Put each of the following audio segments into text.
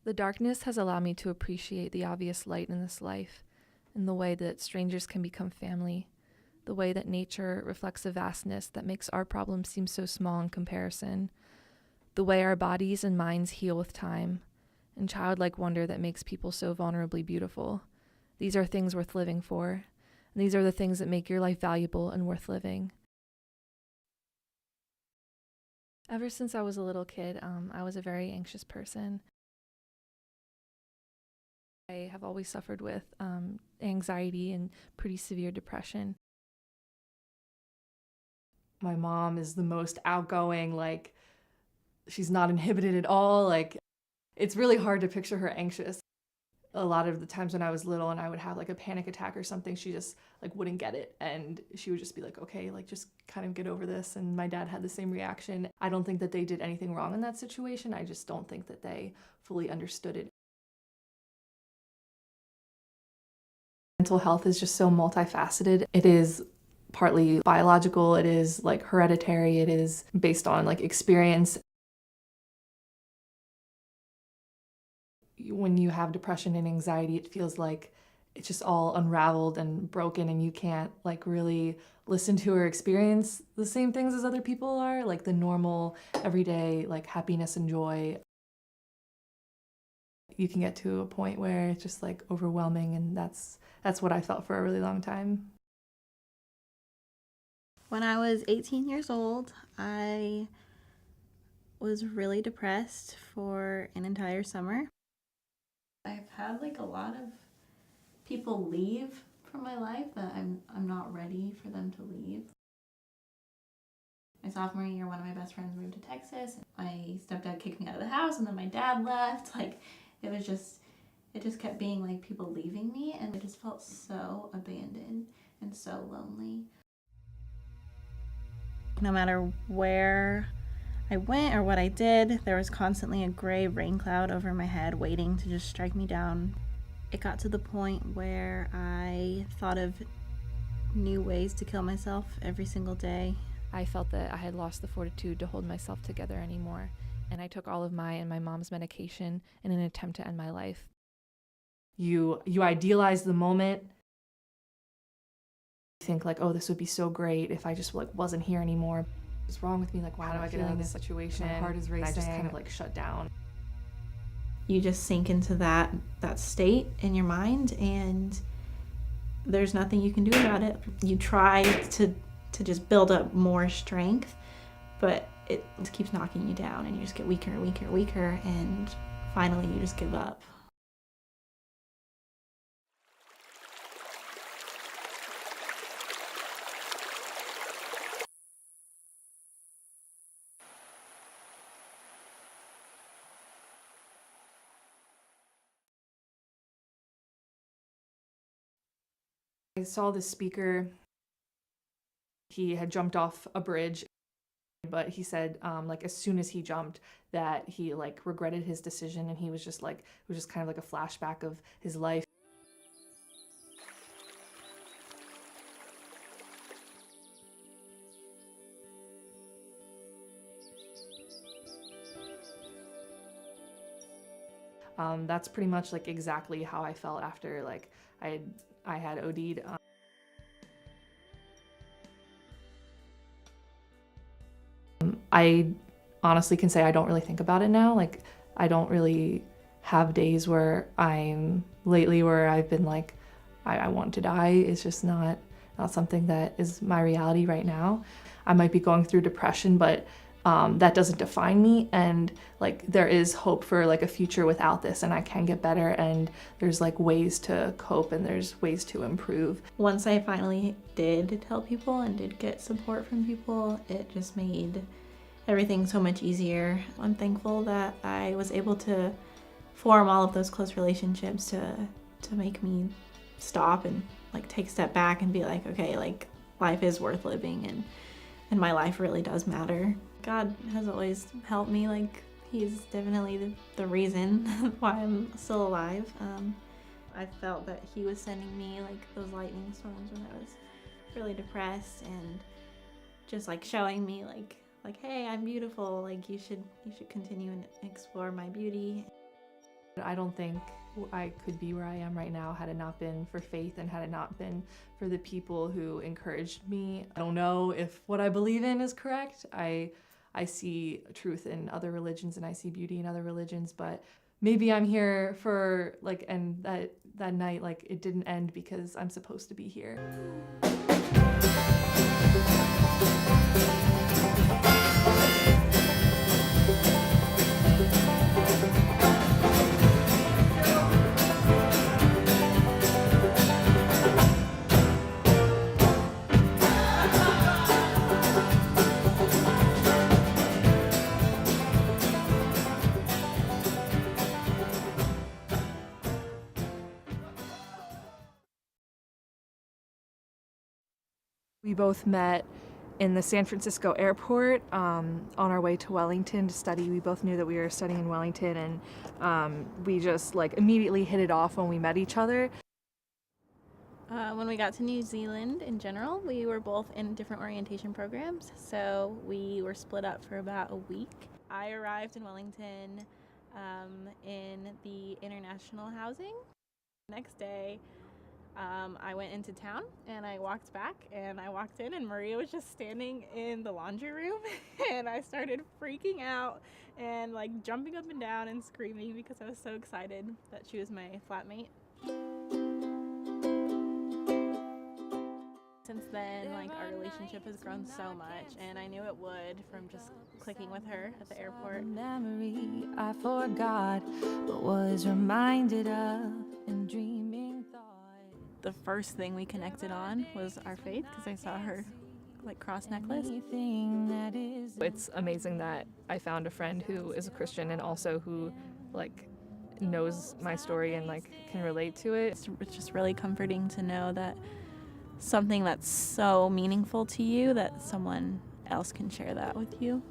The darkness has allowed me to appreciate the obvious light in this life, in the way that strangers can become family, the way that nature reflects a vastness that makes our problems seem so small in comparison, the way our bodies and minds heal with time, and childlike wonder that makes people so vulnerably beautiful. These are things worth living for, and these are the things that make your life valuable and worth living. Ever since I was a little kid, I was a very anxious person. I have always suffered with anxiety and pretty severe depression. My mom is the most outgoing, like, she's not inhibited at all. Like, it's really hard to picture her anxious. A lot of the times when I was little and I would have like a panic attack or something, she just like wouldn't get it. And she would just be like, okay, like just kind of get over this. And my dad had the same reaction. I don't think that they did anything wrong in that situation. I just don't think that they fully understood it. Mental health is just so multifaceted. It is partly biological, it is like hereditary, it is based on like experience. When you have depression and anxiety, it feels like it's just all unraveled and broken and you can't like really listen to or experience the same things as other people are, like the normal everyday like happiness and joy. You can get to a point where it's just like overwhelming, and that's what I felt for a really long time. When I was 18 years old, I was really depressed for an entire summer. I've had like a lot of people leave from my life that I'm not ready for them to leave. My sophomore year, one of my best friends moved to Texas. My stepdad kicked me out of the house, and then my dad left. Like, it just kept being like people leaving me, and I just felt so abandoned and so lonely. No matter where I went or what I did, there was constantly a gray rain cloud over my head waiting to just strike me down. It got to the point where I thought of new ways to kill myself every single day. I felt that I had lost the fortitude to hold myself together anymore, and I took all of my and my mom's medication in an attempt to end my life. You idealize the moment. You think like, oh, this would be so great if I just like wasn't here anymore. What's wrong with me? Like, why do I get in this situation? My heart is racing. I just kind of like shut down. You just sink into that state in your mind, and there's nothing you can do about it. You try to just build up more strength, but it keeps knocking you down, and you just get weaker and weaker and weaker, and finally you just give up. I saw this speaker. He had jumped off a bridge, but he said like as soon as he jumped that he like regretted his decision, and he was just like, it was just kind of like a flashback of his life. That's pretty much like exactly how I felt after like I had OD'd. I honestly can say I don't really think about it now. Like, I don't really have days where where I've been like, I want to die. It's just not something that is my reality right now. I might be going through depression, but that doesn't define me, and like there is hope for like a future without this, and I can get better, and there's like ways to cope and there's ways to improve. Once I finally did tell people and did get support from people, it just made everything so much easier. I'm thankful that I was able to form all of those close relationships to make me stop and like take a step back and be like, okay, like life is worth living, and my life really does matter. God has always helped me. Like, he's definitely the reason why I'm still alive. I felt that he was sending me like those lightning storms when I was really depressed, and just like showing me like, hey, I'm beautiful. Like, you should continue and explore my beauty. I don't think I could be where I am right now had it not been for faith and had it not been for the people who encouraged me. I don't know if what I believe in is correct. I see truth in other religions and I see beauty in other religions, but maybe I'm here for and that night it didn't end because I'm supposed to be here. We both met in the San Francisco airport on our way to Wellington to study. We both knew that we were studying in Wellington, and we just immediately hit it off when we met each other. When we got to New Zealand in general, we were both in different orientation programs, so we were split up for about a week. I arrived in Wellington in the international housing. Next day, I went into town and I walked back and I walked in and Maria was just standing in the laundry room and I started freaking out and jumping up and down and screaming because I was so excited that she was my flatmate. Since then, our relationship has grown so much, and I knew it would from just clicking with her at the airport. Memory I forgot, but was reminded of in dreaming thought. The first thing we connected on was our faith, because I saw her cross necklace. It's amazing that I found a friend who is a Christian and also who knows my story and can relate to it. It's just really comforting to know that something that's so meaningful to you, that someone else can share that with you.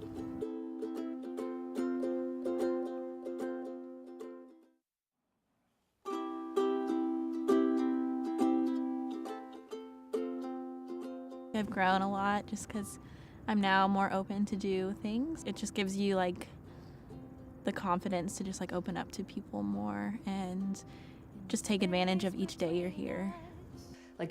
I've grown a lot just because I'm now more open to do things. It just gives you the confidence to just open up to people more and just take advantage of each day you're here.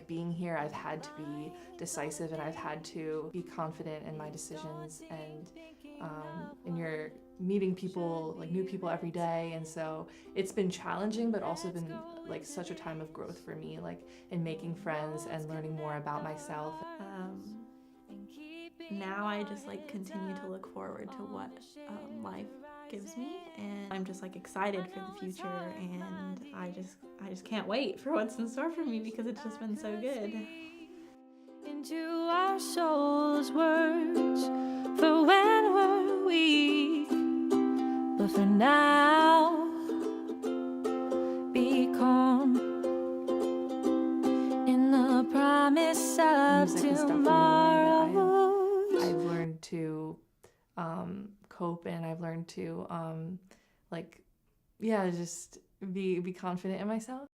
Being here, I've had to be decisive and I've had to be confident in my decisions, and you're meeting people, new people every day, and so it's been challenging but also been such a time of growth for me, in making friends and learning more about myself. Now I just continue to look forward to what life gives me, and I'm just excited for the future, and I just can't wait for what's in store for me because it's just been so good. Into our souls' words for when we're weak, but for now be calm in the promise of Music is definitely a way tomorrow. that I've learned to cope, and I've learned to just be confident in myself.